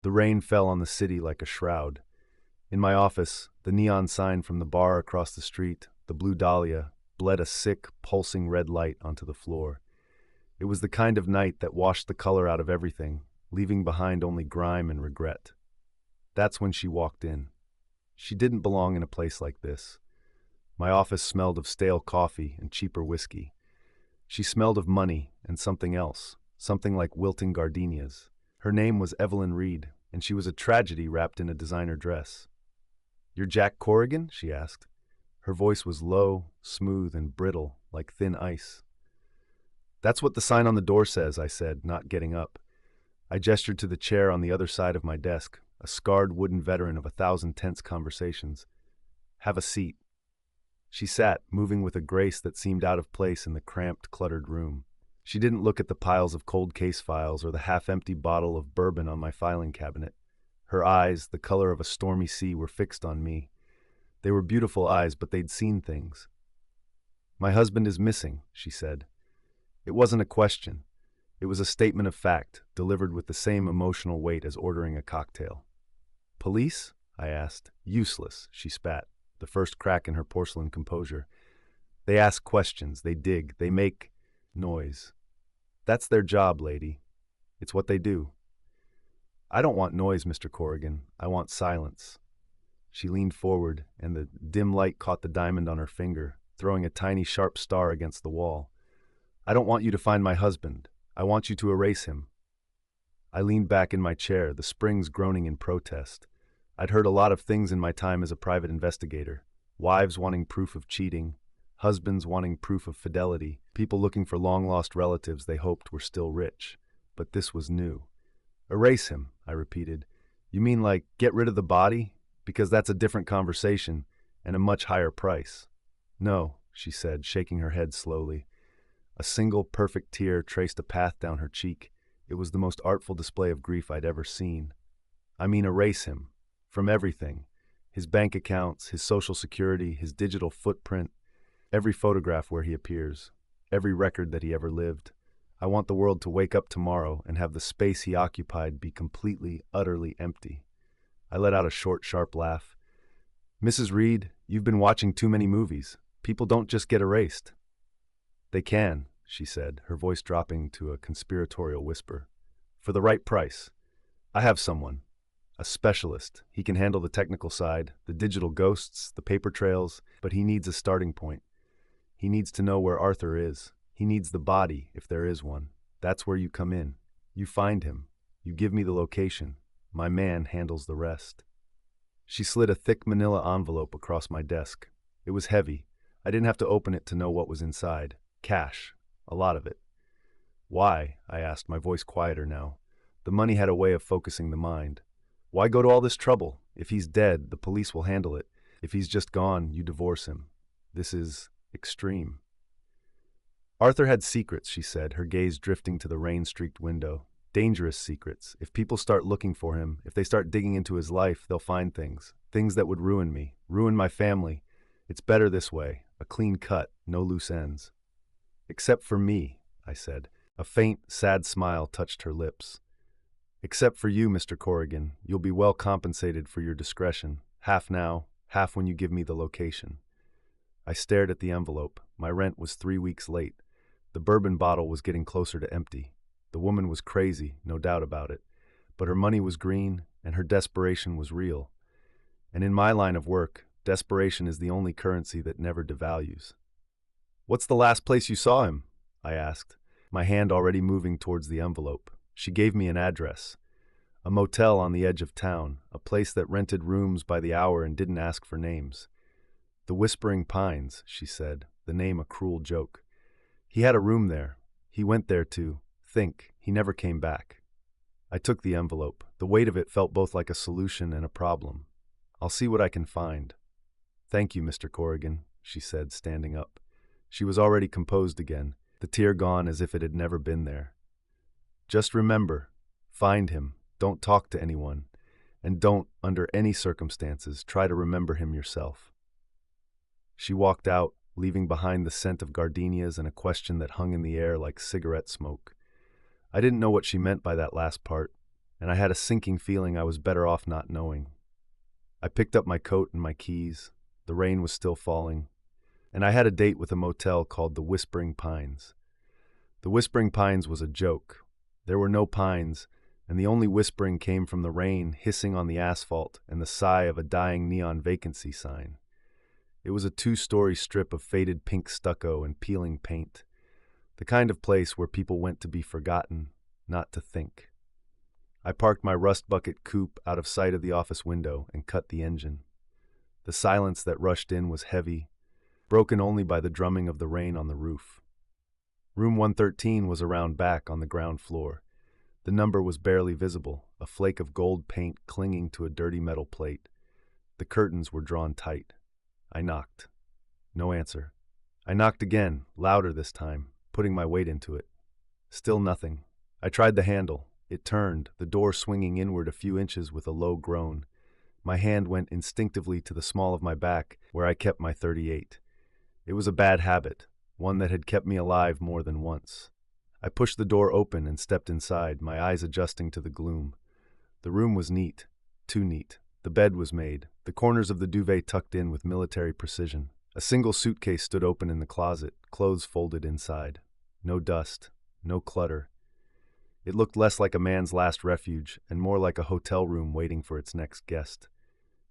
The rain fell on the city like a shroud. In my office, the neon sign from the bar across the street, the Blue Dahlia, bled a sick, pulsing red light onto the floor. It was the kind of night that washed the color out of everything, leaving behind only grime and regret. That's when she walked in. She didn't belong in a place like this. My office smelled of stale coffee and cheaper whiskey. She smelled of money and something else, something like wilting gardenias. Her name was Evelyn Reed, and she was a tragedy wrapped in a designer dress. "You're Jack Corrigan?" she asked. Her voice was low, smooth, and brittle, like thin ice. "That's what the sign on the door says," I said, not getting up. I gestured to the chair on the other side of my desk, a scarred wooden veteran of 1,000 tense conversations. "Have a seat." She sat, moving with a grace that seemed out of place in the cramped, cluttered room. She didn't look at the piles of cold case files or the half-empty bottle of bourbon on my filing cabinet. Her eyes, the color of a stormy sea, were fixed on me. They were beautiful eyes, but they'd seen things. "My husband is missing," she said. It wasn't a question. It was a statement of fact, delivered with the same emotional weight as ordering a cocktail. "Police?" I asked. "Useless," she spat, the first crack in her porcelain composure. "They ask questions, they dig, they make noise. That's their job, lady. It's what they do." "I don't want noise, Mr. Corrigan. I want silence." She leaned forward, and the dim light caught the diamond on her finger, throwing a tiny sharp star against the wall. "I don't want you to find my husband. I want you to erase him." I leaned back in my chair, the springs groaning in protest. I'd heard a lot of things in my time as a private investigator. Wives wanting proof of cheating, husbands wanting proof of fidelity, people looking for long-lost relatives they hoped were still rich. But this was new. "Erase him," I repeated. "You mean like get rid of the body? Because that's a different conversation, and a much higher price." "No," she said, shaking her head slowly. A single perfect tear traced a path down her cheek. It was the most artful display of grief I'd ever seen. "I mean erase him. From everything. His bank accounts, his social security, his digital footprint, every photograph where he appears, every record that he ever lived. I want the world to wake up tomorrow and have the space he occupied be completely, utterly empty." I let out a short, sharp laugh. "Mrs. Reed, you've been watching too many movies. People don't just get erased." "They can," she said, her voice dropping to a conspiratorial whisper. "For the right price. I have someone. A specialist. He can handle the technical side, the digital ghosts, the paper trails, but he needs a starting point. He needs to know where Arthur is. He needs the body, if there is one. That's where you come in. You find him. You give me the location. My man handles the rest." She slid a thick manila envelope across my desk. It was heavy. I didn't have to open it to know what was inside. Cash. A lot of it. "Why?" I asked, my voice quieter now. The money had a way of focusing the mind. "Why go to all this trouble? If he's dead, the police will handle it. If he's just gone, you divorce him. This is extreme." "Arthur had secrets," she said, her gaze drifting to the rain-streaked window. "Dangerous secrets. If people start looking for him, if they start digging into his life, they'll find things. Things that would ruin me, ruin my family. It's better this way. A clean cut, no loose ends." "Except for me," I said. A faint, sad smile touched her lips. "Except for you, Mr. Corrigan. You'll be well compensated for your discretion. Half now, half when you give me the location." I stared at the envelope. My rent was 3 weeks late. The bourbon bottle was getting closer to empty. The woman was crazy, no doubt about it. But her money was green, and her desperation was real. And in my line of work, desperation is the only currency that never devalues. "What's the last place you saw him?" I asked, my hand already moving towards the envelope. She gave me an address. A motel on the edge of town, a place that rented rooms by the hour and didn't ask for names. "The Whispering Pines," she said, the name a cruel joke. "He had a room there. He went there to think. He never came back." I took the envelope. The weight of it felt both like a solution and a problem. "I'll see what I can find." "Thank you, Mr. Corrigan," she said, standing up. She was already composed again, the tear gone as if it had never been there. "Just remember, find him, don't talk to anyone, and don't, under any circumstances, try to remember him yourself." She walked out, leaving behind the scent of gardenias and a question that hung in the air like cigarette smoke. I didn't know what she meant by that last part. and I had a sinking feeling I was better off not knowing. I picked up my coat and my keys. The rain was still falling, and I had a date with a motel called the Whispering Pines. The Whispering Pines was a joke. There were no pines, and the only whispering came from the rain hissing on the asphalt and the sigh of a dying neon vacancy sign. It was a 2-story strip of faded pink stucco and peeling paint, the kind of place where people went to be forgotten, not to think. I parked my rust bucket coupe out of sight of the office window and cut the engine. The silence that rushed in was heavy, broken only by the drumming of the rain on the roof. Room 113 was around back on the ground floor. The number was barely visible, a flake of gold paint clinging to a dirty metal plate. The curtains were drawn tight. I knocked. No answer. I knocked again, louder this time, putting my weight into it. Still nothing. I tried the handle. It turned, the door swinging inward a few inches with a low groan. My hand went instinctively to the small of my back, where I kept my .38. It was a bad habit, one that had kept me alive more than once. I pushed the door open and stepped inside, my eyes adjusting to the gloom. The room was neat, too neat. The bed was made, the corners of the duvet tucked in with military precision. A single suitcase stood open in the closet, clothes folded inside. No dust, no clutter. It looked less like a man's last refuge and more like a hotel room waiting for its next guest.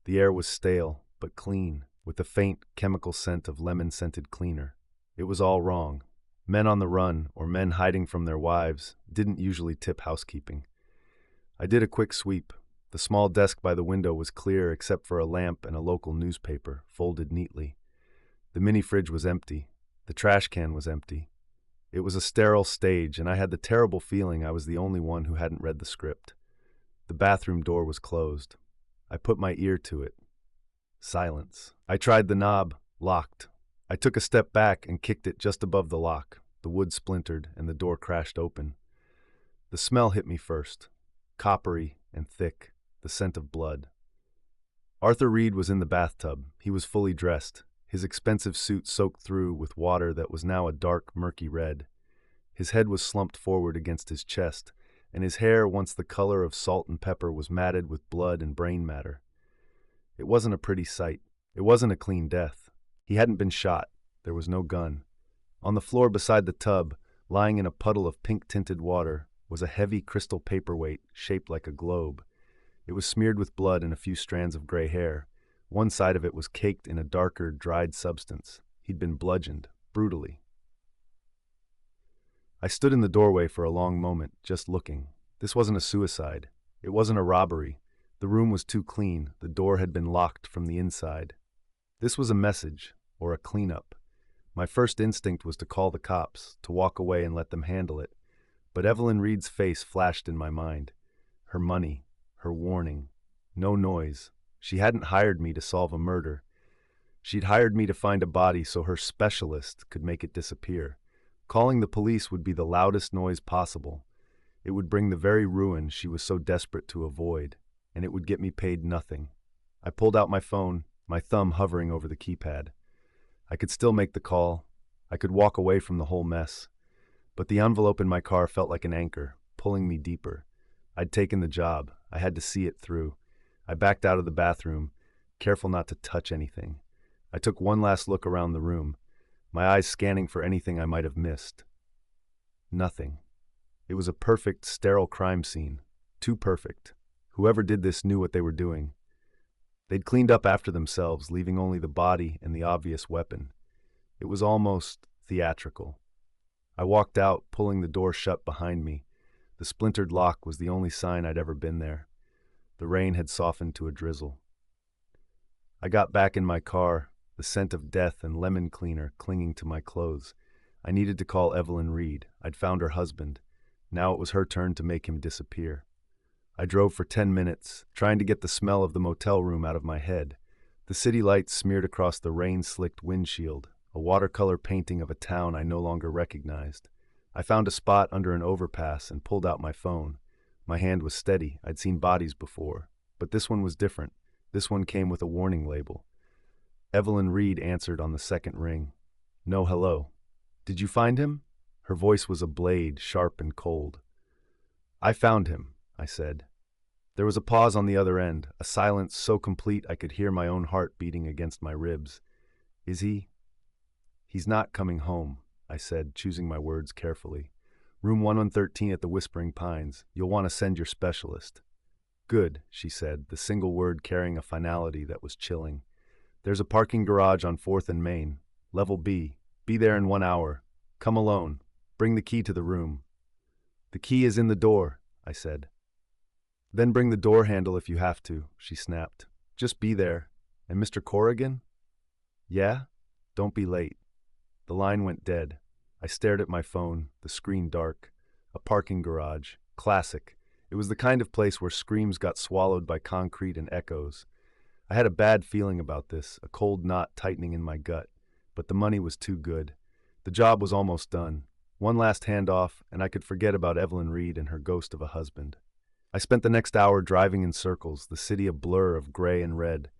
The air was stale, but clean, with a faint chemical scent of lemon-scented cleaner. It was all wrong. Men on the run, or men hiding from their wives, didn't usually tip housekeeping. I did a quick sweep. The small desk by the window was clear except for a lamp and a local newspaper, folded neatly. The mini-fridge was empty. The trash can was empty. It was a sterile stage, and I had the terrible feeling I was the only one who hadn't read the script. The bathroom door was closed. I put my ear to it. Silence. I tried the knob. Locked. I took a step back and kicked it just above the lock. The wood splintered, and the door crashed open. The smell hit me first. Coppery and thick. The scent of blood. Arthur Reed was in the bathtub. He was fully dressed, his expensive suit soaked through with water that was now a dark, murky red. His head was slumped forward against his chest, and his hair, once the color of salt and pepper, was matted with blood and brain matter. It wasn't a pretty sight. It wasn't a clean death. He hadn't been shot. There was no gun. On the floor beside the tub, lying in a puddle of pink-tinted water, was a heavy crystal paperweight shaped like a globe. It was smeared with blood and a few strands of gray hair. One side of it was caked in a darker, dried substance. He'd been bludgeoned, brutally. I stood in the doorway for a long moment, just looking. This wasn't a suicide. It wasn't a robbery. The room was too clean. The door had been locked from the inside. This was a message, or a cleanup. My first instinct was to call the cops, to walk away and let them handle it. But Evelyn Reed's face flashed in my mind. Her money, her warning. No noise. She hadn't hired me to solve a murder. She'd hired me to find a body so her specialist could make it disappear. Calling the police would be the loudest noise possible. It would bring the very ruin she was so desperate to avoid, and it would get me paid nothing. I pulled out my phone, my thumb hovering over the keypad. I could still make the call. I could walk away from the whole mess. But the envelope in my car felt like an anchor, pulling me deeper. I'd taken the job. I had to see it through. I backed out of the bathroom, careful not to touch anything. I took one last look around the room, my eyes scanning for anything I might have missed. Nothing. It was a perfect, sterile crime scene. Too perfect. Whoever did this knew what they were doing. They'd cleaned up after themselves, leaving only the body and the obvious weapon. It was almost theatrical. I walked out, pulling the door shut behind me. The splintered lock was the only sign I'd ever been there. The rain had softened to a drizzle. I got back in my car, the scent of death and lemon cleaner clinging to my clothes. I needed to call Evelyn Reed. I'd found her husband. Now it was her turn to make him disappear. I drove for 10 minutes, trying to get the smell of the motel room out of my head. The city lights smeared across the rain-slicked windshield, a watercolor painting of a town I no longer recognized. I found a spot under an overpass and pulled out my phone. My hand was steady. I'd seen bodies before. But this one was different. This one came with a warning label. Evelyn Reed answered on the second ring. No hello. Did you find him? Her voice was a blade, sharp and cold. I found him, I said. There was a pause on the other end, a silence so complete I could hear my own heart beating against my ribs. Is he? He's not coming home, I said, choosing my words carefully. Room 1113 at the Whispering Pines. You'll want to send your specialist. Good, she said, the single word carrying a finality that was chilling. There's a parking garage on 4th and Main. Level B. Be there in 1 hour. Come alone. Bring the key to the room. The key is in the door, I said. Then bring the door handle if you have to, she snapped. Just be there. And Mr. Corrigan? Yeah? Don't be late. The line went dead. I stared at my phone, the screen dark. A parking garage. Classic. It was the kind of place where screams got swallowed by concrete and echoes. I had a bad feeling about this, a cold knot tightening in my gut. But the money was too good. The job was almost done. One last handoff, and I could forget about Evelyn Reed and her ghost of a husband. I spent the next hour driving in circles, the city a blur of gray and red.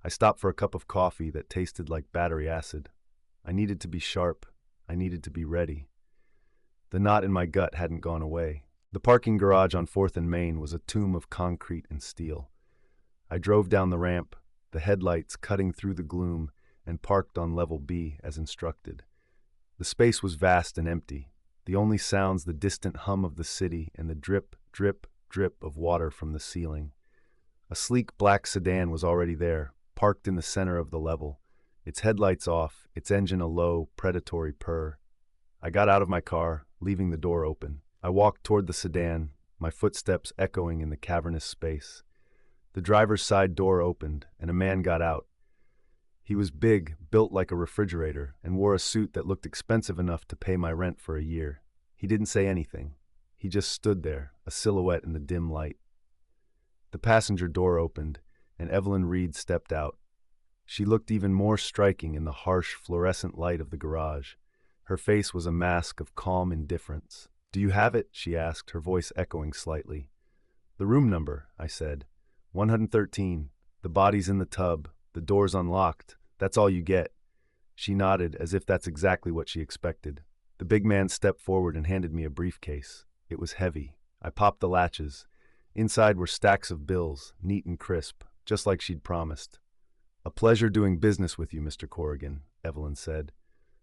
I stopped for a cup of coffee that tasted like battery acid. I needed to be sharp. I needed to be ready. The knot in my gut hadn't gone away. The parking garage on 4th and Main was a tomb of concrete and steel. I drove down the ramp, the headlights cutting through the gloom, and parked on level B as instructed. The space was vast and empty. The only sounds the distant hum of the city and the drip, drip, drip of water from the ceiling. A sleek black sedan was already there, parked in the center of the level, its headlights off, its engine a low, predatory purr. I got out of my car, leaving the door open. I walked toward the sedan, my footsteps echoing in the cavernous space. The driver's side door opened, and a man got out. He was big, built like a refrigerator, and wore a suit that looked expensive enough to pay my rent for a year. He didn't say anything. He just stood there, a silhouette in the dim light. The passenger door opened, and Evelyn Reed stepped out. She looked even more striking in the harsh, fluorescent light of the garage. Her face was a mask of calm indifference. "Do you have it?" she asked, her voice echoing slightly. "The room number," I said. 113. The body's in the tub. The door's unlocked. That's all you get." She nodded, as if that's exactly what she expected. The big man stepped forward and handed me a briefcase. It was heavy. I popped the latches. Inside were stacks of bills, neat and crisp, just like she'd promised. "A pleasure doing business with you, Mr. Corrigan," Evelyn said.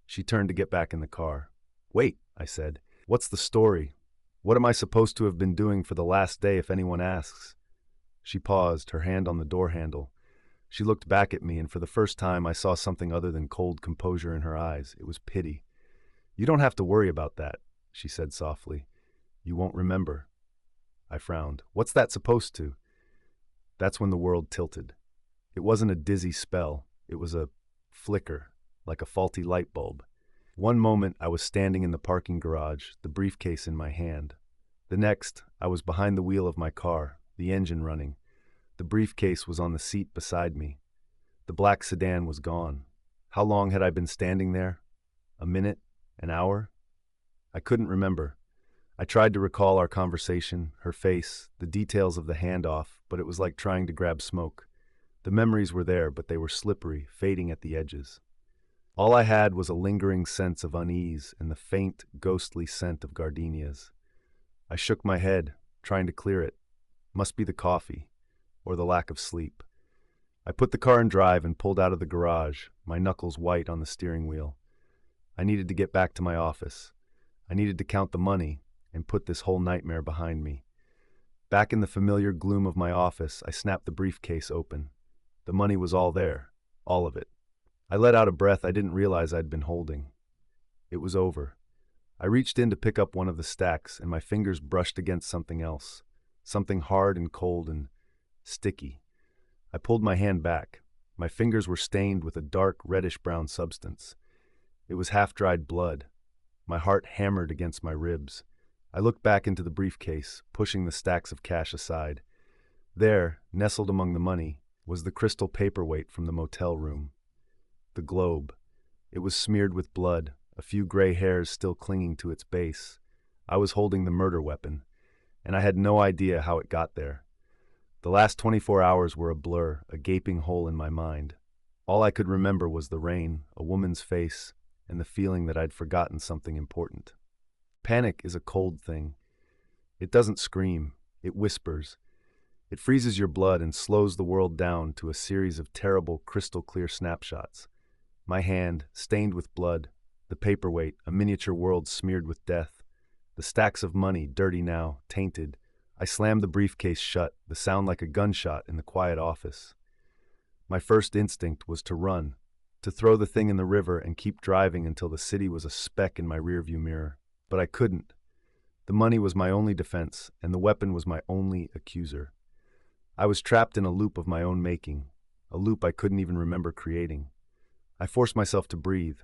She turned to get back in the car. "Wait," I said. "What's the story? What am I supposed to have been doing for the last day if anyone asks?" She paused, her hand on the door handle. She looked back at me, and for the first time I saw something other than cold composure in her eyes. It was pity. "You don't have to worry about that," she said softly. "You won't remember." I frowned. "What's that supposed to?" That's when the world tilted. It wasn't a dizzy spell. It was a flicker, like a faulty light bulb. One moment I was standing in the parking garage, the briefcase in my hand. The next, I was behind the wheel of my car, the engine running. The briefcase was on the seat beside me. The black sedan was gone. How long had I been standing there? A minute? An hour? I couldn't remember. I tried to recall our conversation, her face, the details of the handoff, but it was like trying to grab smoke. The memories were there, but they were slippery, fading at the edges. All I had was a lingering sense of unease and the faint, ghostly scent of gardenias. I shook my head, trying to clear it. Must be the coffee, or the lack of sleep. I put the car in drive and pulled out of the garage, my knuckles white on the steering wheel. I needed to get back to my office. I needed to count the money and put this whole nightmare behind me. Back in the familiar gloom of my office, I snapped the briefcase open. The money was all there, all of it. I let out a breath I didn't realize I'd been holding. It was over. I reached in to pick up one of the stacks, and my fingers brushed against something else, something hard and cold and sticky. I pulled my hand back. My fingers were stained with a dark, reddish-brown substance. It was half-dried blood. My heart hammered against my ribs. I looked back into the briefcase, pushing the stacks of cash aside. There, nestled among the money, was the crystal paperweight from the motel room. The globe. It was smeared with blood, a few gray hairs still clinging to its base. I was holding the murder weapon, and I had no idea how it got there. The last 24 hours were a blur, a gaping hole in my mind. All I could remember was the rain, a woman's face, and the feeling that I'd forgotten something important. Panic is a cold thing. It doesn't scream, it whispers. It freezes your blood and slows the world down to a series of terrible, crystal-clear snapshots. My hand, stained with blood, the paperweight, a miniature world smeared with death, the stacks of money, dirty now, tainted. I slammed the briefcase shut, the sound like a gunshot in the quiet office. My first instinct was to run, to throw the thing in the river and keep driving until the city was a speck in my rearview mirror. But I couldn't. The money was my only defense, and the weapon was my only accuser. I was trapped in a loop of my own making, a loop I couldn't even remember creating. I forced myself to breathe.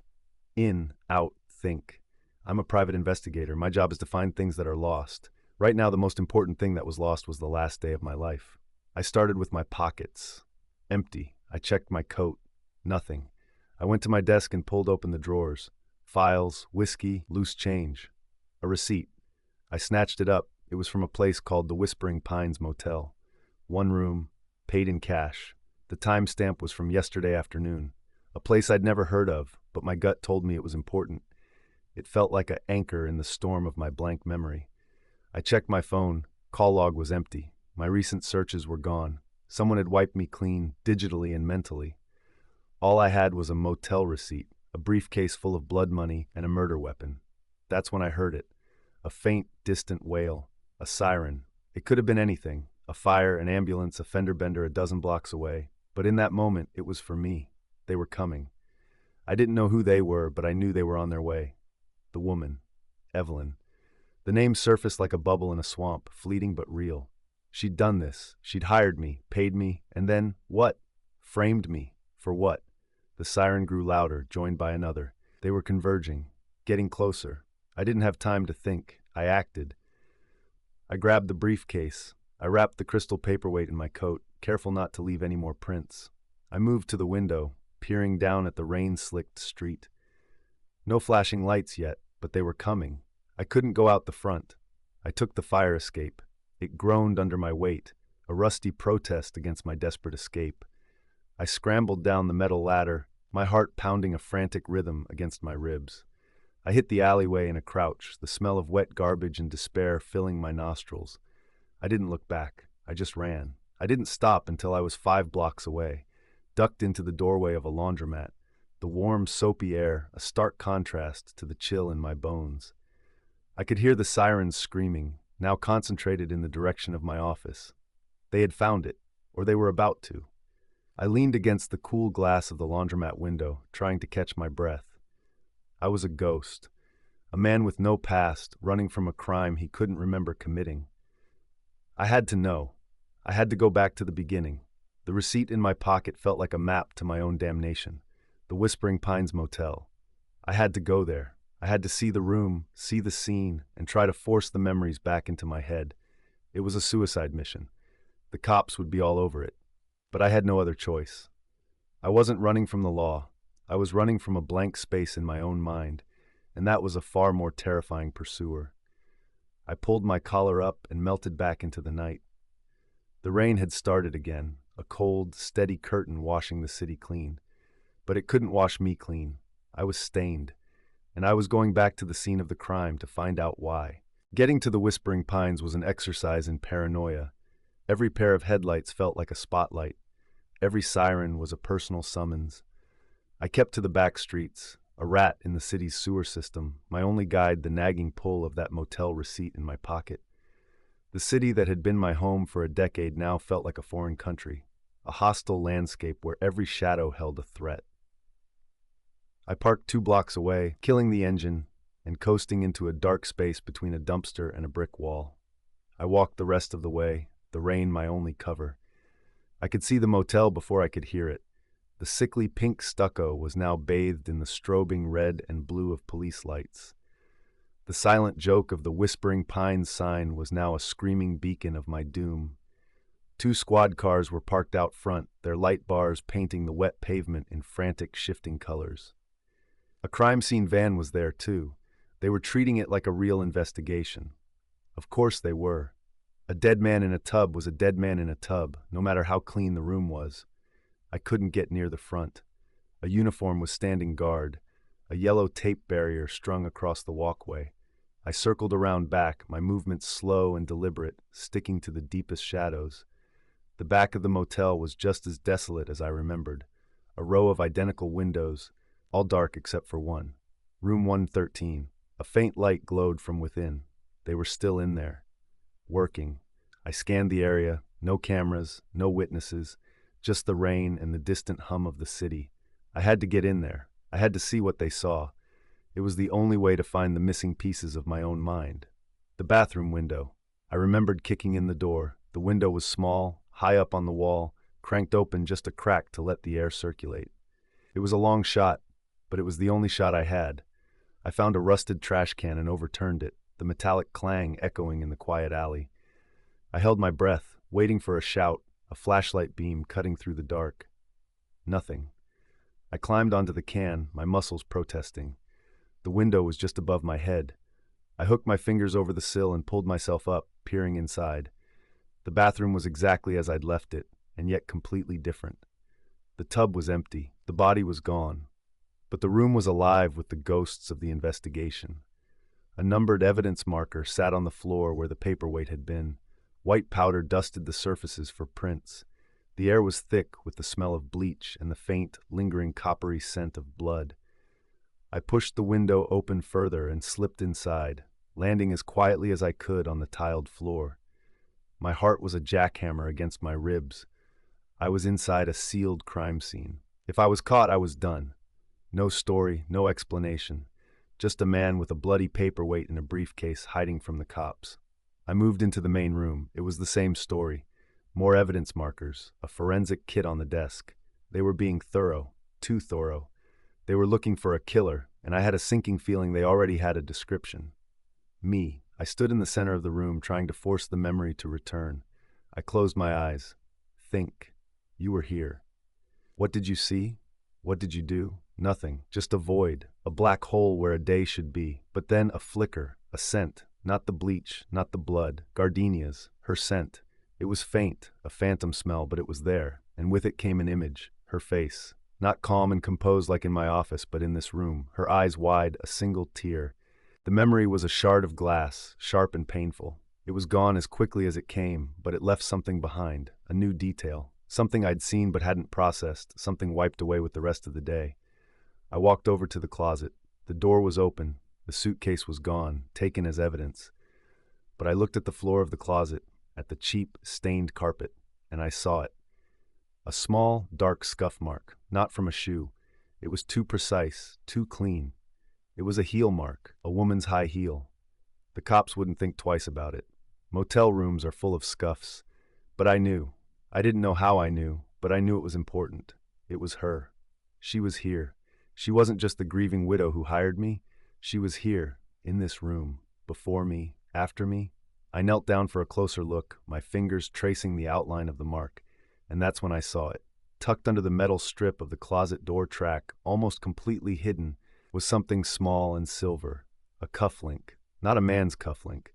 In, out, think. I'm a private investigator. My job is to find things that are lost. Right now, the most important thing that was lost was the last day of my life. I started with my pockets. Empty. I checked my coat. Nothing. I went to my desk and pulled open the drawers. Files, whiskey, loose change. A receipt. I snatched it up. It was from a place called the Whispering Pines Motel. 1 room, paid in cash. The timestamp was from yesterday afternoon. A place I'd never heard of, but my gut told me it was important. It felt like an anchor in the storm of my blank memory. I checked my phone. Call log was empty. My recent searches were gone. Someone had wiped me clean, digitally and mentally. All I had was a motel receipt, a briefcase full of blood money, and a murder weapon. That's when I heard it. A faint, distant wail. A siren. It could have been anything. A fire, an ambulance, a fender bender a dozen blocks away. But in that moment, it was for me. They were coming. I didn't know who they were, but I knew they were on their way. The woman. Evelyn. The name surfaced like a bubble in a swamp, fleeting but real. She'd done this. She'd hired me, paid me, and then, what? Framed me. For what? The siren grew louder, joined by another. They were converging, getting closer. I didn't have time to think. I acted. I grabbed the briefcase. I wrapped the crystal paperweight in my coat, careful not to leave any more prints. I moved to the window, peering down at the rain-slicked street. No flashing lights yet, but they were coming. I couldn't go out the front. I took the fire escape. It groaned under my weight, a rusty protest against my desperate escape. I scrambled down the metal ladder, my heart pounding a frantic rhythm against my ribs. I hit the alleyway in a crouch, the smell of wet garbage and despair filling my nostrils. I didn't look back. I just ran. I didn't stop until I was 5 blocks away, ducked into the doorway of a laundromat. The warm, soapy air, a stark contrast to the chill in my bones. I could hear the sirens screaming, now concentrated in the direction of my office. They had found it, or they were about to. I leaned against the cool glass of the laundromat window, trying to catch my breath. I was a ghost, a man with no past, running from a crime he couldn't remember committing. I had to know. I had to go back to the beginning. The receipt in my pocket felt like a map to my own damnation. The Whispering Pines Motel. I had to go there. I had to see the room, see the scene, and try to force the memories back into my head. It was a suicide mission. The cops would be all over it. But I had no other choice. I wasn't running from the law. I was running from a blank space in my own mind, and that was a far more terrifying pursuer. I pulled my collar up and melted back into the night. The rain had started again, a cold, steady curtain washing the city clean. But it couldn't wash me clean. I was stained, and I was going back to the scene of the crime to find out why. Getting to the Whispering Pines was an exercise in paranoia. Every pair of headlights felt like a spotlight. Every siren was a personal summons. I kept to the back streets, a rat in the city's sewer system, my only guide the nagging pull of that motel receipt in my pocket. The city that had been my home for a decade now felt like a foreign country, a hostile landscape where every shadow held a threat. I parked 2 blocks away, killing the engine, and coasting into a dark space between a dumpster and a brick wall. I walked the rest of the way, the rain my only cover. I could see the motel before I could hear it. The sickly pink stucco was now bathed in the strobing red and blue of police lights. The silent joke of the Whispering Pines sign was now a screaming beacon of my doom. 2 squad cars were parked out front, their light bars painting the wet pavement in frantic, shifting colors. A crime scene van was there, too. They were treating it like a real investigation. Of course they were. A dead man in a tub was a dead man in a tub, no matter how clean the room was. I couldn't get near the front. A uniform was standing guard, a yellow tape barrier strung across the walkway. I circled around back, my movements slow and deliberate, sticking to the deepest shadows. The back of the motel was just as desolate as I remembered. A row of identical windows, all dark except for one. Room 113. A faint light glowed from within. They were still in there, working. I scanned the area. No cameras, no witnesses, just the rain and the distant hum of the city. I had to get in there. I had to see what they saw. It was the only way to find the missing pieces of my own mind. The bathroom window. I remembered kicking in the door. The window was small, high up on the wall, cranked open just a crack to let the air circulate. It was a long shot, but it was the only shot I had. I found a rusted trash can and overturned it, the metallic clang echoing in the quiet alley. I held my breath, waiting for a shout, a flashlight beam cutting through the dark. Nothing. I climbed onto the can, my muscles protesting. The window was just above my head. I hooked my fingers over the sill and pulled myself up, peering inside. The bathroom was exactly as I'd left it, and yet completely different. The tub was empty, the body was gone. But the room was alive with the ghosts of the investigation. A numbered evidence marker sat on the floor where the paperweight had been. White powder dusted the surfaces for prints. The air was thick with the smell of bleach and the faint, lingering coppery scent of blood. I pushed the window open further and slipped inside, landing as quietly as I could on the tiled floor. My heart was a jackhammer against my ribs. I was inside a sealed crime scene. If I was caught, I was done. No story, no explanation. Just a man with a bloody paperweight and a briefcase hiding from the cops. I moved into the main room. It was the same story. More evidence markers, a forensic kit on the desk. They were being thorough, too thorough. They were looking for a killer, and I had a sinking feeling they already had a description. Me. I stood in the center of the room, trying to force the memory to return. I closed my eyes. Think. You were here. What did you see? What did you do? Nothing. Just a void, a black hole where a day should be. But then a flicker, a scent. Not the bleach, not the blood. Gardenias. Her scent. It was faint, a phantom smell, but it was there, and with it came an image. Her face. Not calm and composed like in my office, but in this room. Her eyes wide, a single tear. The memory was a shard of glass, sharp and painful. It was gone as quickly as it came, but it left something behind, a new detail. Something I'd seen but hadn't processed, something wiped away with the rest of the day. I walked over to the closet. The door was open. The suitcase was gone, taken as evidence. But I looked at the floor of the closet, at the cheap, stained carpet, and I saw it. A small, dark scuff mark, not from a shoe. It was too precise, too clean. It was a heel mark, a woman's high heel. The cops wouldn't think twice about it. Motel rooms are full of scuffs. But I knew. I didn't know how I knew, but I knew it was important. It was her. She was here. She wasn't just the grieving widow who hired me. She was here, in this room, before me, after me. I knelt down for a closer look, my fingers tracing the outline of the mark, and that's when I saw it. Tucked under the metal strip of the closet door track, almost completely hidden, was something small and silver, a cufflink. Not a man's cufflink.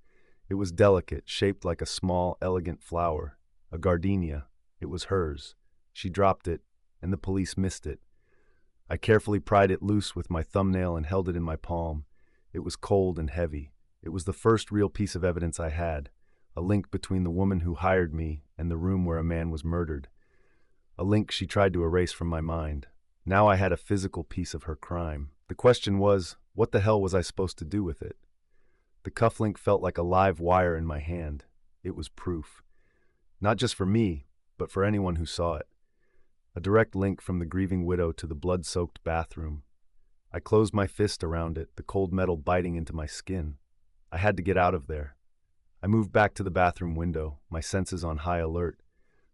It was delicate, shaped like a small, elegant flower, a gardenia. It was hers. She dropped it, and the police missed it. I carefully pried it loose with my thumbnail and held it in my palm. It was cold and heavy. It was the first real piece of evidence I had, a link between the woman who hired me and the room where a man was murdered. A link she tried to erase from my mind. Now I had a physical piece of her crime. The question was, what the hell was I supposed to do with it? The cufflink felt like a live wire in my hand. It was proof. Not just for me, but for anyone who saw it. A direct link from the grieving widow to the blood-soaked bathroom. I closed my fist around it, the cold metal biting into my skin. I had to get out of there. I moved back to the bathroom window, my senses on high alert.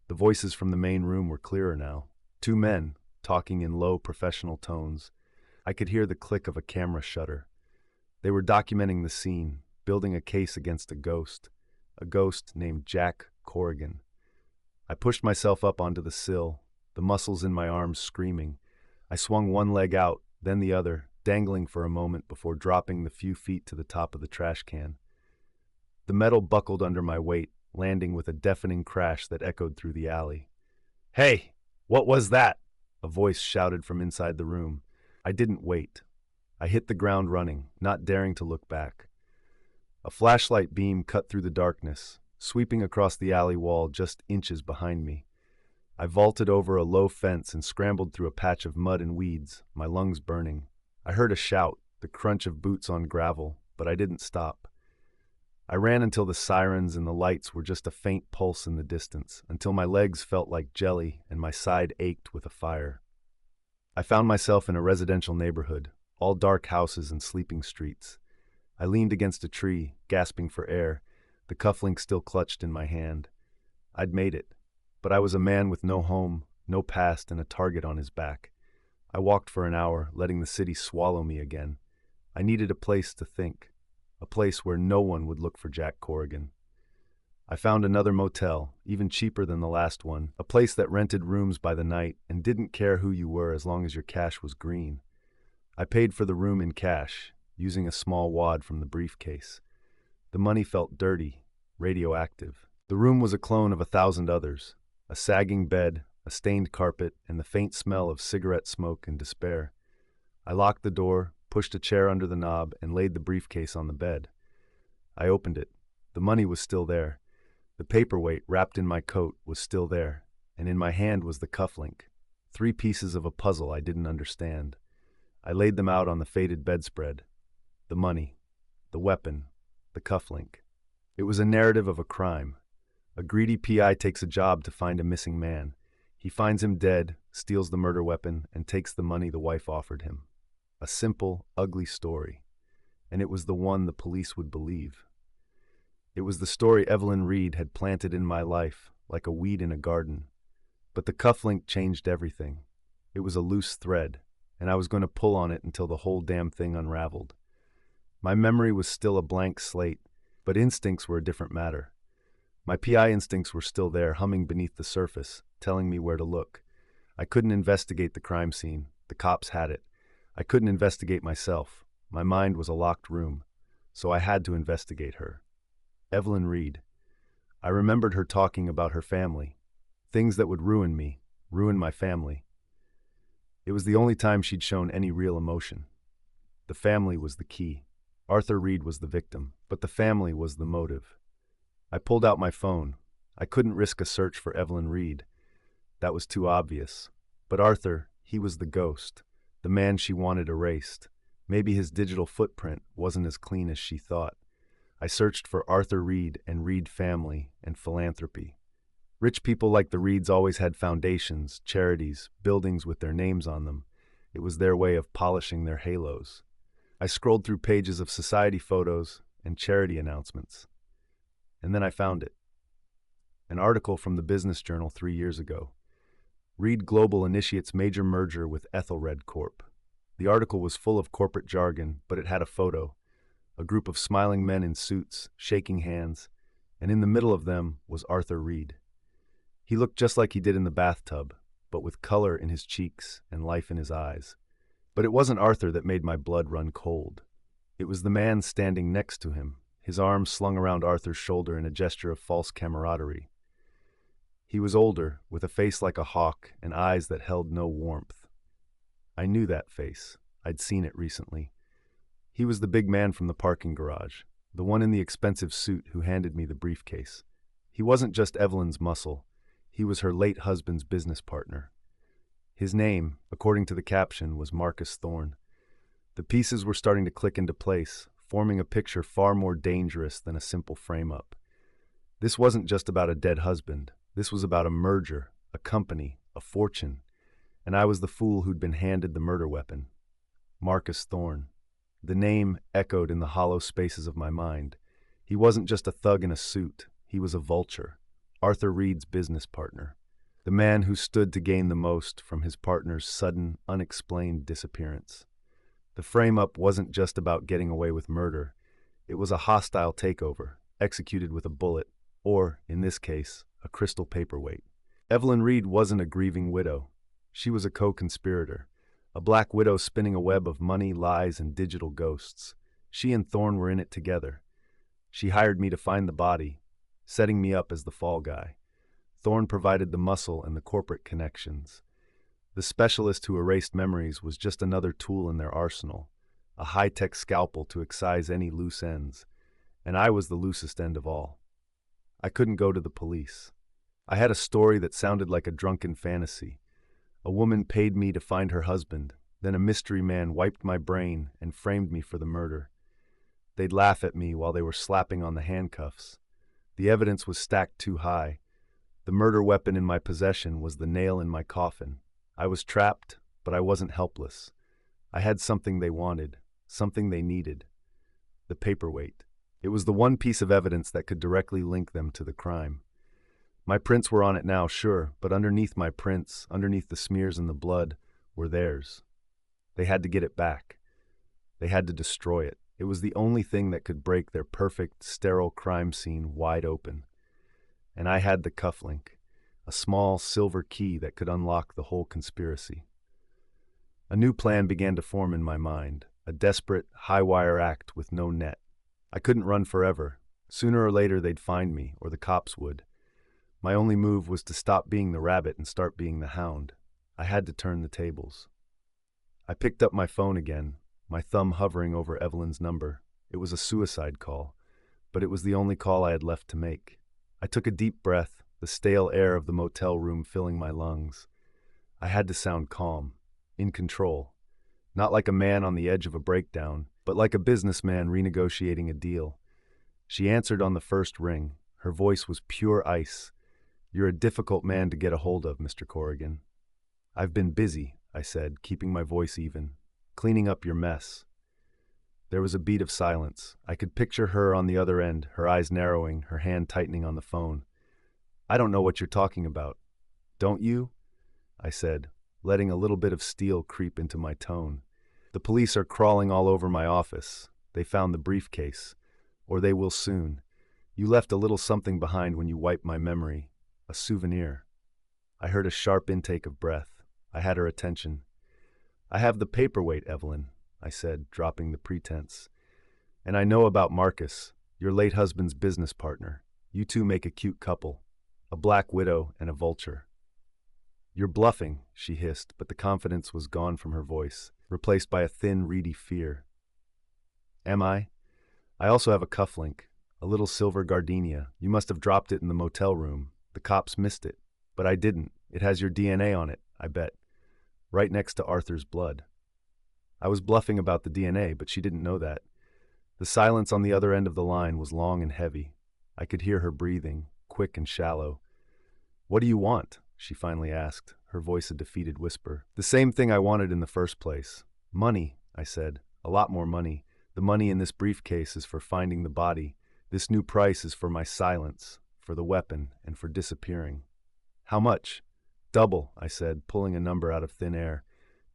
The voices from the main room were clearer now. Two men, talking in low, professional tones. I could hear the click of a camera shutter. They were documenting the scene, building a case against a ghost named Jack Corrigan. I pushed myself up onto the sill, the muscles in my arms screaming. I swung one leg out, then the other, dangling for a moment before dropping the few feet to the top of the trash can. The metal buckled under my weight, landing with a deafening crash that echoed through the alley. "Hey, what was that?" a voice shouted from inside the room. I didn't wait. I hit the ground running, not daring to look back. A flashlight beam cut through the darkness. sweeping across the alley wall just inches behind me. I vaulted over a low fence and scrambled through a patch of mud and weeds, my lungs burning. I heard a shout, the crunch of boots on gravel, but I didn't stop. I ran until the sirens and the lights were just a faint pulse in the distance, until my legs felt like jelly and my side ached with a fire. I found myself in a residential neighborhood, all dark houses and sleeping streets. I leaned against a tree, gasping for air, the cufflink still clutched in my hand. I'd made it, but I was a man with no home, no past, and a target on his back. I walked for an hour, letting the city swallow me again. I needed a place to think, a place where no one would look for Jack Corrigan. I found another motel, even cheaper than the last one, a place that rented rooms by the night and didn't care who you were as long as your cash was green. I paid for the room in cash, using a small wad from the briefcase. The money felt dirty, radioactive. The room was a clone of 1,000 others, a sagging bed, a stained carpet, and the faint smell of cigarette smoke and despair. I locked the door, pushed a chair under the knob, and laid the briefcase on the bed. I opened it. The money was still there. The paperweight wrapped in my coat was still there, and in my hand was the cufflink, 3 pieces of a puzzle I didn't understand. I laid them out on the faded bedspread. The money, the weapon, the cufflink. It was a narrative of a crime. A greedy PI takes a job to find a missing man. He finds him dead, steals the murder weapon, and takes the money the wife offered him. A simple, ugly story. And it was the one the police would believe. It was the story Evelyn Reed had planted in my life, like a weed in a garden. But the cufflink changed everything. It was a loose thread, and I was going to pull on it until the whole damn thing unraveled. My memory was still a blank slate, but instincts were a different matter. My PI instincts were still there, humming beneath the surface, telling me where to look. I couldn't investigate the crime scene. The cops had it. I couldn't investigate myself. My mind was a locked room, so I had to investigate her. Evelyn Reed. I remembered her talking about her family, things that would ruin me, ruin my family. It was the only time she'd shown any real emotion. The family was the key. Arthur Reed was the victim, but the family was the motive. I pulled out my phone. I couldn't risk a search for Evelyn Reed. That was too obvious. But Arthur, he was the ghost, the man she wanted erased. Maybe his digital footprint wasn't as clean as she thought. I searched for Arthur Reed and Reed family and philanthropy. Rich people like the Reeds always had foundations, charities, buildings with their names on them. It was their way of polishing their halos. I scrolled through pages of society photos and charity announcements. And then I found it. An article from the Business Journal 3 years ago. Reed Global initiates major merger with Ethelred Corp. The article was full of corporate jargon, but it had a photo. A group of smiling men in suits, shaking hands, and in the middle of them was Arthur Reed. He looked just like he did in the bathtub, but with color in his cheeks and life in his eyes. But it wasn't Arthur that made my blood run cold. It was the man standing next to him, his arms slung around Arthur's shoulder in a gesture of false camaraderie. He was older, with a face like a hawk and eyes that held no warmth. I knew that face. I'd seen it recently. He was the big man from the parking garage, the one in the expensive suit who handed me the briefcase. He wasn't just Evelyn's muscle. He was her late husband's business partner. His name, according to the caption, was Marcus Thorne. The pieces were starting to click into place, forming a picture far more dangerous than a simple frame-up. This wasn't just about a dead husband. This was about a merger, a company, a fortune. And I was the fool who'd been handed the murder weapon. Marcus Thorne. The name echoed in the hollow spaces of my mind. He wasn't just a thug in a suit. He was a vulture. Arthur Reed's business partner. The man who stood to gain the most from his partner's sudden, unexplained disappearance. The frame-up wasn't just about getting away with murder. It was a hostile takeover, executed with a bullet, or, in this case, a crystal paperweight. Evelyn Reed wasn't a grieving widow. She was a co-conspirator, a black widow spinning a web of money, lies, and digital ghosts. She and Thorne were in it together. She hired me to find the body, setting me up as the fall guy. Thorne provided the muscle and the corporate connections. The specialist who erased memories was just another tool in their arsenal, a high-tech scalpel to excise any loose ends, and I was the loosest end of all. I couldn't go to the police. I had a story that sounded like a drunken fantasy. A woman paid me to find her husband, then a mystery man wiped my brain and framed me for the murder. They'd laugh at me while they were slapping on the handcuffs. The evidence was stacked too high. The murder weapon in my possession was the nail in my coffin. I was trapped, but I wasn't helpless. I had something they wanted, something they needed. The paperweight. It was the one piece of evidence that could directly link them to the crime. My prints were on it now, sure, but underneath my prints, underneath the smears and the blood, were theirs. They had to get it back. They had to destroy it. It was the only thing that could break their perfect, sterile crime scene wide open. And I had the cufflink, a small silver key that could unlock the whole conspiracy. A new plan began to form in my mind, a desperate, high-wire act with no net. I couldn't run forever. Sooner or later they'd find me, or the cops would. My only move was to stop being the rabbit and start being the hound. I had to turn the tables. I picked up my phone again, my thumb hovering over Evelyn's number. It was a suicide call, but it was the only call I had left to make. I took a deep breath, the stale air of the motel room filling my lungs. I had to sound calm, in control. Not like a man on the edge of a breakdown, but like a businessman renegotiating a deal. She answered on the first ring. Her voice was pure ice. "You're a difficult man to get a hold of, Mr. Corrigan." "I've been busy," I said, keeping my voice even. "Cleaning up your mess." There was a beat of silence. I could picture her on the other end, her eyes narrowing, her hand tightening on the phone. "I don't know what you're talking about." "Don't you?" I said, letting a little bit of steel creep into my tone. "The police are crawling all over my office. They found the briefcase. Or they will soon. You left a little something behind when you wiped my memory. A souvenir." I heard a sharp intake of breath. I had her attention. "I have the paperweight, Evelyn," I said, dropping the pretense. "And I know about Marcus, your late husband's business partner. You two make a cute couple. A black widow and a vulture." "You're bluffing," she hissed, but the confidence was gone from her voice, replaced by a thin, reedy fear. "Am I? I also have a cufflink, a little silver gardenia. You must have dropped it in the motel room. The cops missed it. But I didn't. It has your DNA on it, I bet. Right next to Arthur's blood." I was bluffing about the DNA, but she didn't know that. The silence on the other end of the line was long and heavy. I could hear her breathing, quick and shallow. "What do you want?" she finally asked, her voice a defeated whisper. "The same thing I wanted in the first place. Money," I said. "A lot more money. The money in this briefcase is for finding the body. This new price is for my silence, for the weapon, and for disappearing." "How much?" "Double," I said, pulling a number out of thin air.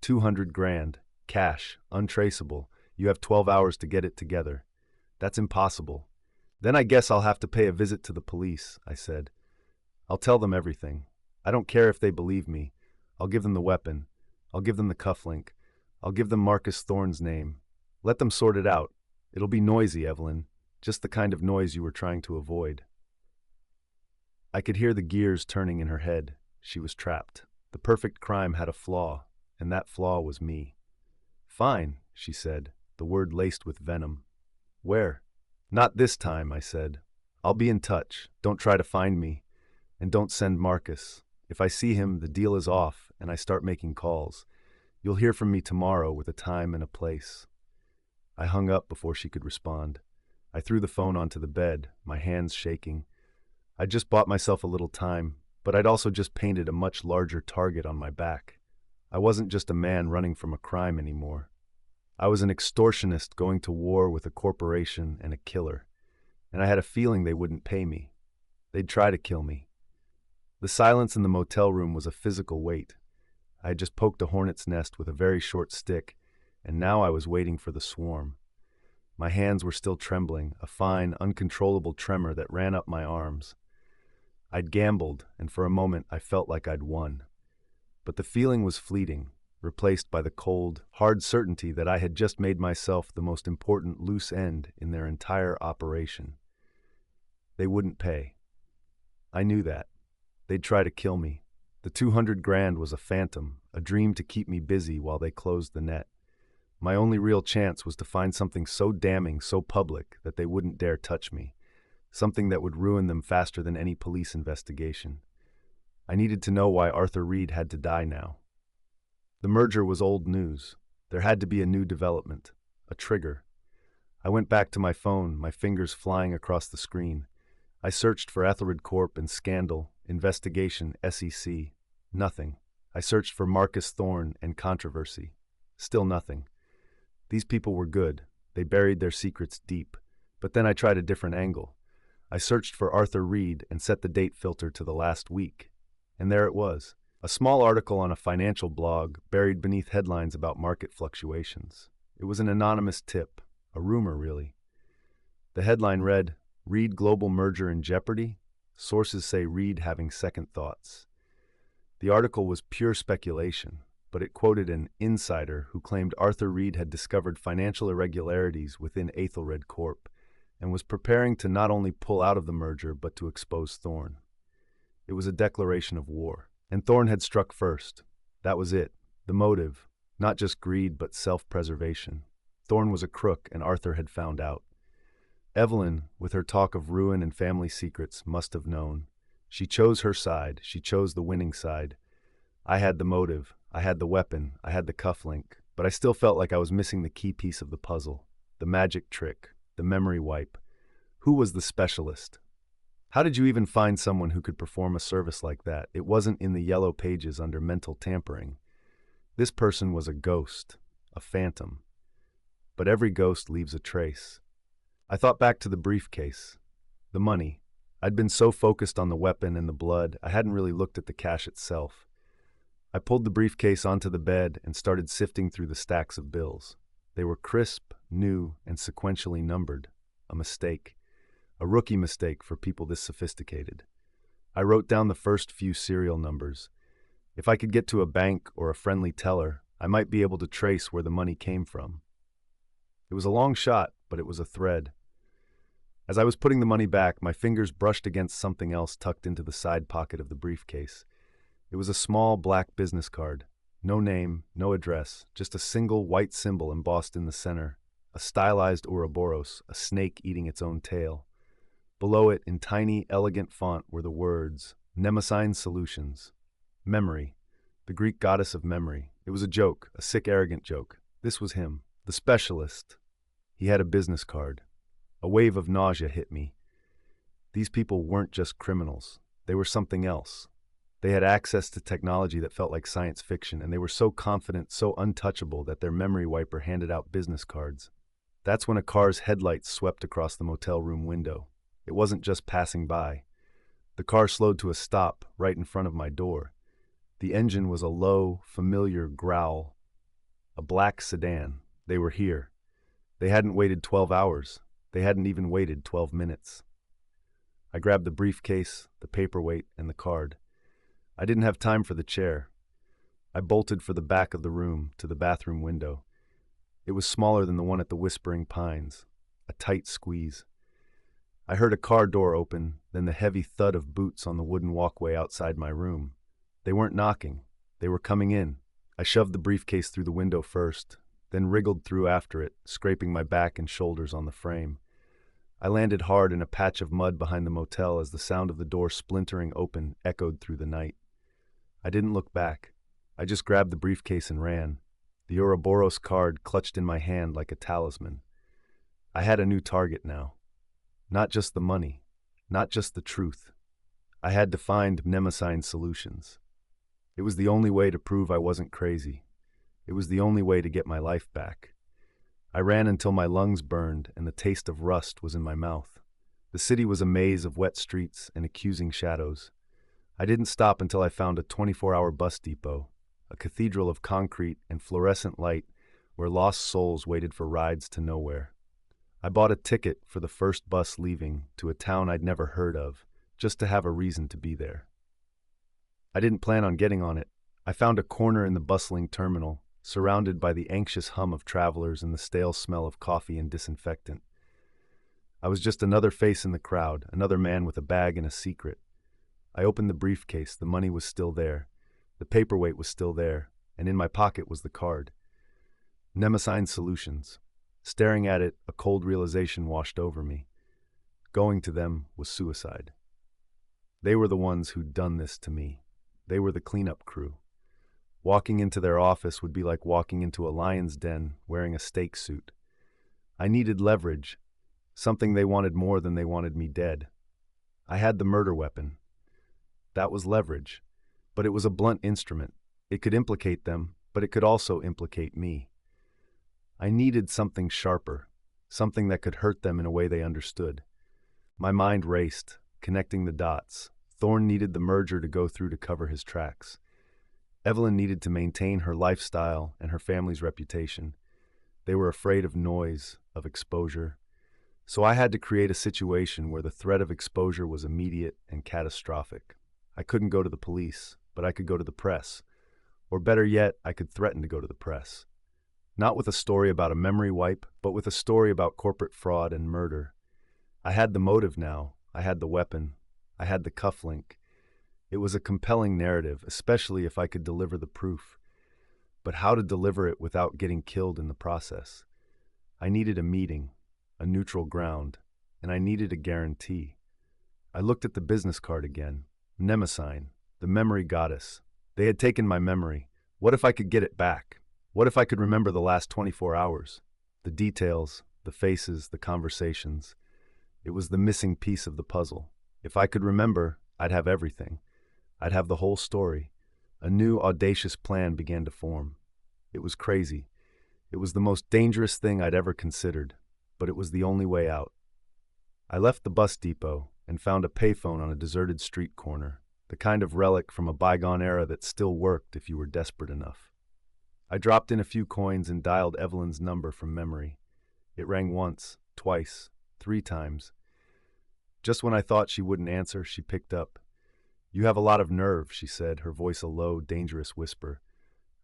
200 grand. Cash, untraceable. You have 12 hours to get it together." "That's impossible." "Then I guess I'll have to pay a visit to the police," I said. "I'll tell them everything. I don't care if they believe me. I'll give them the weapon. I'll give them the cufflink. I'll give them Marcus Thorne's name. Let them sort it out. It'll be noisy, Evelyn. Just the kind of noise you were trying to avoid." I could hear the gears turning in her head. She was trapped. The perfect crime had a flaw, and that flaw was me. "Fine," she said, the word laced with venom. "Where?" "Not this time," I said. "I'll be in touch. Don't try to find me. And don't send Marcus. If I see him, the deal is off, and I start making calls. You'll hear from me tomorrow with a time and a place." I hung up before she could respond. I threw the phone onto the bed, my hands shaking. I'd just bought myself a little time, but I'd also just painted a much larger target on my back. I wasn't just a man running from a crime anymore. I was an extortionist going to war with a corporation and a killer, and I had a feeling they wouldn't pay me. They'd try to kill me. The silence in the motel room was a physical weight. I had just poked a hornet's nest with a very short stick, and now I was waiting for the swarm. My hands were still trembling, a fine, uncontrollable tremor that ran up my arms. I'd gambled, and for a moment I felt like I'd won. But the feeling was fleeting, replaced by the cold, hard certainty that I had just made myself the most important loose end in their entire operation. They wouldn't pay. I knew that. They'd try to kill me. The 200 grand was a phantom, a dream to keep me busy while they closed the net. My only real chance was to find something so damning, so public, that they wouldn't dare touch me. something that would ruin them faster than any police investigation. I needed to know why Arthur Reed had to die now. The merger was old news. There had to be a new development, a trigger. I went back to my phone, my fingers flying across the screen. I searched for Ethelred Corp and Scandal, Investigation, SEC. Nothing. I searched for Marcus Thorne and Controversy. Still nothing. These people were good. They buried their secrets deep. But then I tried a different angle. I searched for Arthur Reed and set the date filter to the last week. And there it was. A small article on a financial blog buried beneath headlines about market fluctuations. It was an anonymous tip, a rumor really. The headline read, "Reed Global Merger in Jeopardy? Sources say Reed having second thoughts." The article was pure speculation, but it quoted an insider who claimed Arthur Reed had discovered financial irregularities within Ethelred Corp. And was preparing to not only pull out of the merger but to expose Thorne. It was a declaration of war. And Thorne had struck first. That was it. The motive. Not just greed, but self-preservation. Thorne was a crook, and Arthur had found out. Evelyn, with her talk of ruin and family secrets, must have known. She chose her side. She chose the winning side. I had the motive. I had the weapon. I had the cufflink. But I still felt like I was missing the key piece of the puzzle. The magic trick. The memory wipe. Who was the specialist? How did you even find someone who could perform a service like that? It wasn't in the yellow pages under mental tampering. This person was a ghost, a phantom. But every ghost leaves a trace. I thought back to the briefcase, the money. I'd been so focused on the weapon and the blood, I hadn't really looked at the cash itself. I pulled the briefcase onto the bed and started sifting through the stacks of bills. They were crisp, new, and sequentially numbered. A mistake. A rookie mistake for people this sophisticated. I wrote down the first few serial numbers. If I could get to a bank or a friendly teller, I might be able to trace where the money came from. It was a long shot, but it was a thread. As I was putting the money back, my fingers brushed against something else tucked into the side pocket of the briefcase. It was a small black business card. No name, no address, just a single white symbol embossed in the center. A stylized Ouroboros, a snake eating its own tail. Below it, in tiny, elegant font, were the words, Mnemosyne Solutions. Memory, the Greek goddess of memory. It was a joke, a sick, arrogant joke. This was him, the specialist. He had a business card. A wave of nausea hit me. These people weren't just criminals. They were something else. They had access to technology that felt like science fiction, and they were so confident, so untouchable that their memory wiper handed out business cards. That's when a car's headlights swept across the motel room window. It wasn't just passing by. The car slowed to a stop right in front of my door. The engine was a low, familiar growl. A black sedan. They were here. They hadn't waited 12 hours. They hadn't even waited 12 minutes. I grabbed the briefcase, the paperweight, and the card. I didn't have time for the chair. I bolted for the back of the room, to the bathroom window. It was smaller than the one at the Whispering Pines. A tight squeeze. I heard a car door open, then the heavy thud of boots on the wooden walkway outside my room. They weren't knocking. They were coming in. I shoved the briefcase through the window first, then wriggled through after it, scraping my back and shoulders on the frame. I landed hard in a patch of mud behind the motel as the sound of the door splintering open echoed through the night. I didn't look back. I just grabbed the briefcase and ran, the Ouroboros card clutched in my hand like a talisman. I had a new target now. Not just the money, not just the truth. I had to find Mnemosyne Solutions. It was the only way to prove I wasn't crazy. It was the only way to get my life back. I ran until my lungs burned and the taste of rust was in my mouth. The city was a maze of wet streets and accusing shadows. I didn't stop until I found a 24-hour bus depot, a cathedral of concrete and fluorescent light where lost souls waited for rides to nowhere. I bought a ticket for the first bus leaving to a town I'd never heard of, just to have a reason to be there. I didn't plan on getting on it. I found a corner in the bustling terminal, surrounded by the anxious hum of travelers and the stale smell of coffee and disinfectant. I was just another face in the crowd, another man with a bag and a secret. I opened the briefcase. The money was still there. The paperweight was still there, and in my pocket was the card. Mnemosyne Solutions. Staring at it, a cold realization washed over me. Going to them was suicide. They were the ones who'd done this to me. They were the cleanup crew. Walking into their office would be like walking into a lion's den wearing a steak suit. I needed leverage, something they wanted more than they wanted me dead. I had the murder weapon. That was leverage, but it was a blunt instrument. It could implicate them, but it could also implicate me. I needed something sharper, something that could hurt them in a way they understood. My mind raced, connecting the dots. Thorne needed the merger to go through to cover his tracks. Evelyn needed to maintain her lifestyle and her family's reputation. They were afraid of noise, of exposure. So I had to create a situation where the threat of exposure was immediate and catastrophic. I couldn't go to the police, but I could go to the press. Or better yet, I could threaten to go to the press. Not with a story about a memory wipe, but with a story about corporate fraud and murder. I had the motive now. I had the weapon. I had the cufflink. It was a compelling narrative, especially if I could deliver the proof. But how to deliver it without getting killed in the process? I needed a meeting, a neutral ground, and I needed a guarantee. I looked at the business card again. Mnemosyne, the memory goddess. They had taken my memory. What if I could get it back? What if I could remember the last 24 hours? The details, the faces, the conversations. It was the missing piece of the puzzle. If I could remember, I'd have everything. I'd have the whole story. A new, audacious plan began to form. It was crazy. It was the most dangerous thing I'd ever considered, but it was the only way out. I left the bus depot and found a payphone on a deserted street corner, the kind of relic from a bygone era that still worked if you were desperate enough. I dropped in a few coins and dialed Evelyn's number from memory. It rang once, twice, 3 times. Just when I thought she wouldn't answer, she picked up. "You have a lot of nerve," she said, her voice a low, dangerous whisper.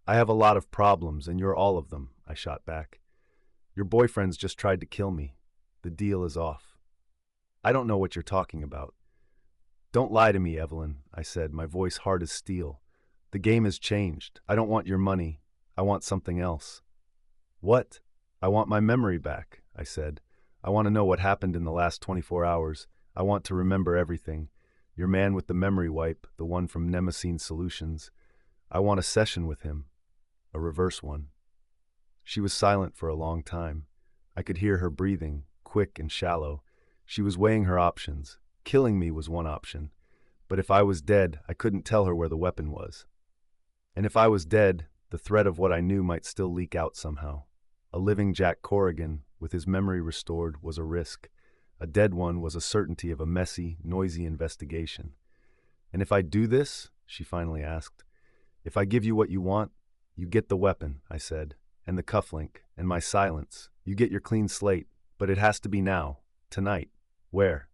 "I have a lot of problems, and you're all of them," I shot back. "Your boyfriend's just tried to kill me. The deal is off." "I don't know what you're talking about." "Don't lie to me, Evelyn," I said, my voice hard as steel. "The game has changed. I don't want your money. I want something else." "What?" "I want my memory back," I said. "I want to know what happened in the last 24 hours. I want to remember everything. Your man with the memory wipe, the one from Mnemosyne Solutions. I want a session with him. A reverse one." She was silent for a long time. I could hear her breathing, quick and shallow. She was weighing her options. Killing me was one option. But if I was dead, I couldn't tell her where the weapon was. And if I was dead, the threat of what I knew might still leak out somehow. A living Jack Corrigan, with his memory restored, was a risk. A dead one was a certainty of a messy, noisy investigation. "And if I do this?" she finally asked. "If I give you what you want, you get the weapon," I said, "and the cufflink, and my silence. You get your clean slate, but it has to be now, tonight." "Where?"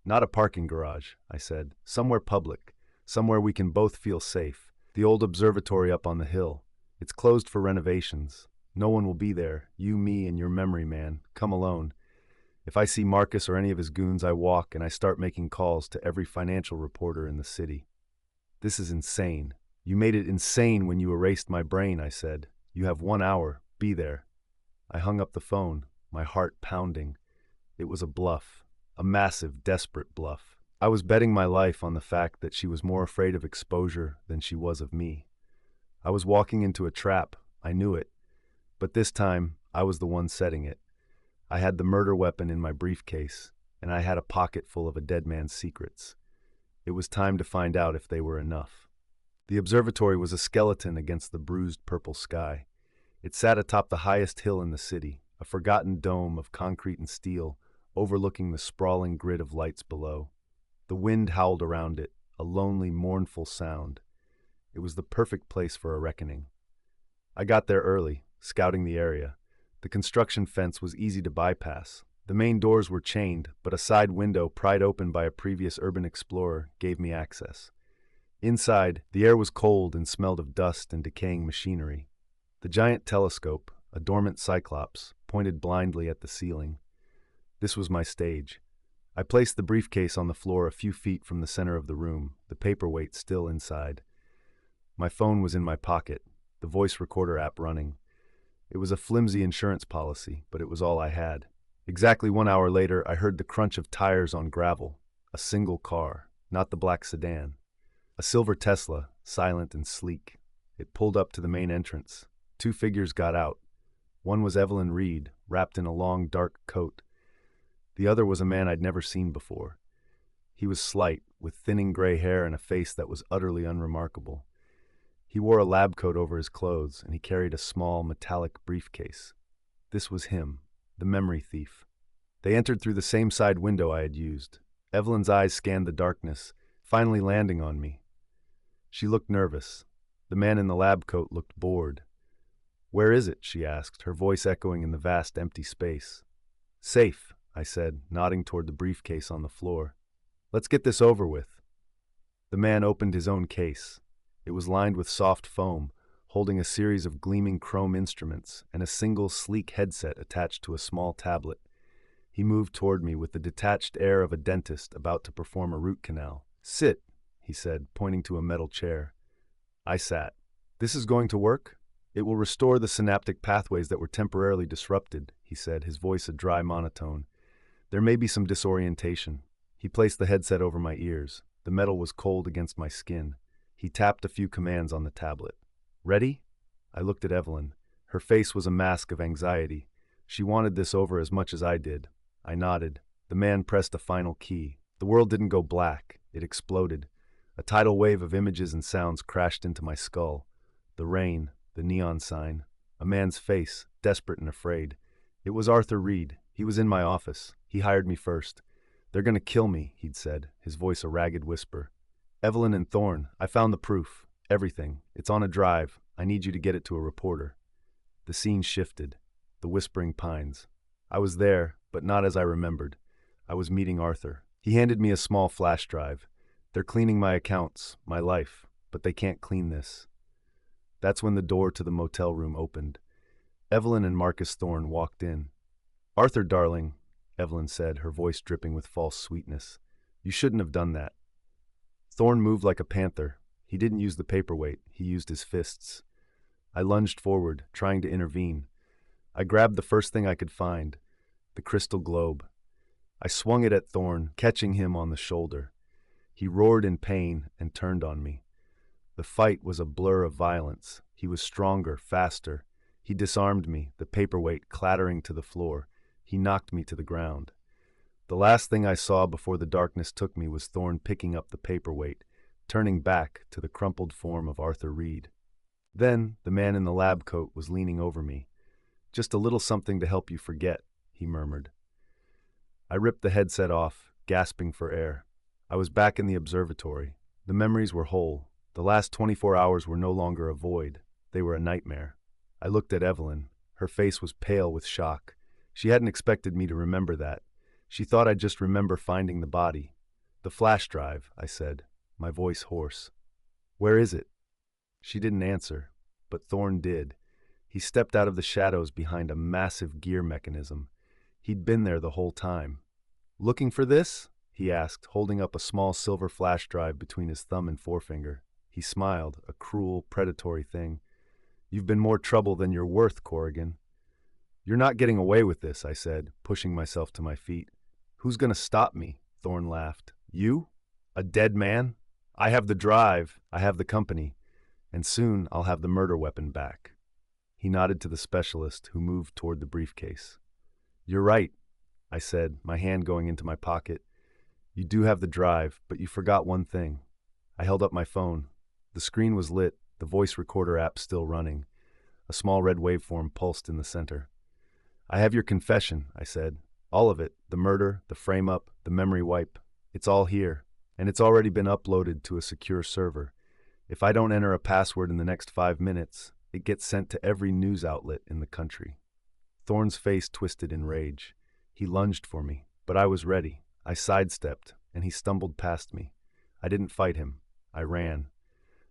"Not a parking garage," I said. "Somewhere public, somewhere we can both feel safe. The old observatory up on the hill. It's closed for renovations. No one will be there, you, me, and your memory man. Come alone. If I see Marcus or any of his goons, I walk and I start making calls to every financial reporter in the city." "This is insane." "You made it insane when you erased my brain," I said. "You have 1 hour. Be there." I hung up the phone, my heart pounding. It was a bluff, a massive, desperate bluff. I was betting my life on the fact that she was more afraid of exposure than she was of me. I was walking into a trap. I knew it. But this time, I was the one setting it. I had the murder weapon in my briefcase, and I had a pocket full of a dead man's secrets. It was time to find out if they were enough. The observatory was a skeleton against the bruised purple sky. It sat atop the highest hill in the city, a forgotten dome of concrete and steel, overlooking the sprawling grid of lights below. The wind howled around it, a lonely, mournful sound. It was the perfect place for a reckoning. I got there early, scouting the area. The construction fence was easy to bypass. The main doors were chained, but a side window pried open by a previous urban explorer gave me access. Inside, the air was cold and smelled of dust and decaying machinery. The giant telescope, a dormant cyclops, pointed blindly at the ceiling. This was my stage. I placed the briefcase on the floor a few feet from the center of the room, the paperweight still inside. My phone was in my pocket, the voice recorder app running. It was a flimsy insurance policy, but it was all I had. Exactly 1 hour later, I heard the crunch of tires on gravel. A single car, not the black sedan. A silver Tesla, silent and sleek. It pulled up to the main entrance. Two figures got out. One was Evelyn Reed, wrapped in a long, dark coat. The other was a man I'd never seen before. He was slight, with thinning gray hair and a face that was utterly unremarkable. He wore a lab coat over his clothes, and he carried a small, metallic briefcase. This was him, the memory thief. They entered through the same side window I had used. Evelyn's eyes scanned the darkness, finally landing on me. She looked nervous. The man in the lab coat looked bored. "Where is it?" she asked, her voice echoing in the vast empty space. "Safe," I said, nodding toward the briefcase on the floor. "Let's get this over with." The man opened his own case. It was lined with soft foam, holding a series of gleaming chrome instruments and a single sleek headset attached to a small tablet. He moved toward me with the detached air of a dentist about to perform a root canal. "Sit," he said, pointing to a metal chair. I sat. "This is going to work? It will restore the synaptic pathways that were temporarily disrupted," he said, his voice a dry monotone. "There may be some disorientation." He placed the headset over my ears. The metal was cold against my skin. He tapped a few commands on the tablet. "Ready?" I looked at Evelyn. Her face was a mask of anxiety. She wanted this over as much as I did. I nodded. The man pressed a final key. The world didn't go black. It exploded. A tidal wave of images and sounds crashed into my skull. The rain, the neon sign, a man's face, desperate and afraid. It was Arthur Reed. He was in my office. He hired me first. "They're going to kill me," he'd said, his voice a ragged whisper. "Evelyn and Thorne, I found the proof. Everything. It's on a drive. I need you to get it to a reporter." The scene shifted. The whispering pines. I was there, but not as I remembered. I was meeting Arthur. He handed me a small flash drive. "They're cleaning my accounts, my life, but they can't clean this." That's when the door to the motel room opened. Evelyn and Marcus Thorne walked in. "Arthur, darling," Evelyn said, her voice dripping with false sweetness. "You shouldn't have done that." Thorne moved like a panther. He didn't use the paperweight. He used his fists. I lunged forward, trying to intervene. I grabbed the first thing I could find, the crystal globe. I swung it at Thorne, catching him on the shoulder. He roared in pain and turned on me. The fight was a blur of violence. He was stronger, faster. He disarmed me, the paperweight clattering to the floor. He knocked me to the ground. The last thing I saw before the darkness took me was Thorne picking up the paperweight, turning back to the crumpled form of Arthur Reed. Then the man in the lab coat was leaning over me. "Just a little something to help you forget," he murmured. I ripped the headset off, gasping for air. I was back in the observatory. The memories were whole. The last 24 hours were no longer a void. They were a nightmare. I looked at Evelyn. Her face was pale with shock. She hadn't expected me to remember that. She thought I'd just remember finding the body. "The flash drive," I said, my voice hoarse. "Where is it?" She didn't answer, but Thorne did. He stepped out of the shadows behind a massive gear mechanism. He'd been there the whole time. "Looking for this?" he asked, holding up a small silver flash drive between his thumb and forefinger. He smiled, a cruel, predatory thing. "You've been more trouble than you're worth, Corrigan." "You're not getting away with this," I said, pushing myself to my feet. "Who's going to stop me?" Thorne laughed. "You? A dead man? I have the drive, I have the company, and soon I'll have the murder weapon back." He nodded to the specialist, who moved toward the briefcase. "You're right," I said, my hand going into my pocket. "You do have the drive, but you forgot one thing." I held up my phone. The screen was lit, the voice recorder app still running. A small red waveform pulsed in the center. "I have your confession," I said. "All of it, the murder, the frame-up, the memory wipe. It's all here, and it's already been uploaded to a secure server. If I don't enter a password in the next 5 minutes, it gets sent to every news outlet in the country." Thorne's face twisted in rage. He lunged for me, but I was ready. I sidestepped, and he stumbled past me. I didn't fight him. I ran.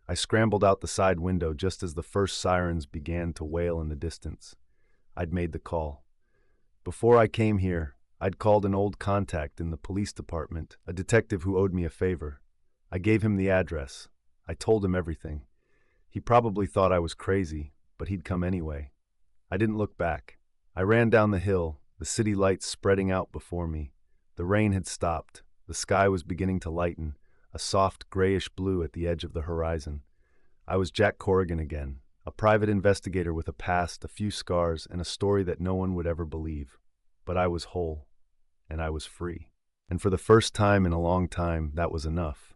I scrambled out the side window just as the first sirens began to wail in the distance. I'd made the call. Before I came here, I'd called an old contact in the police department, a detective who owed me a favor. I gave him the address. I told him everything. He probably thought I was crazy, but he'd come anyway. I didn't look back. I ran down the hill, the city lights spreading out before me. The rain had stopped. The sky was beginning to lighten, a soft grayish blue at the edge of the horizon. I was Jack Corrigan again, a private investigator with a past, a few scars, and a story that no one would ever believe. But I was whole, and I was free. And for the first time in a long time, that was enough.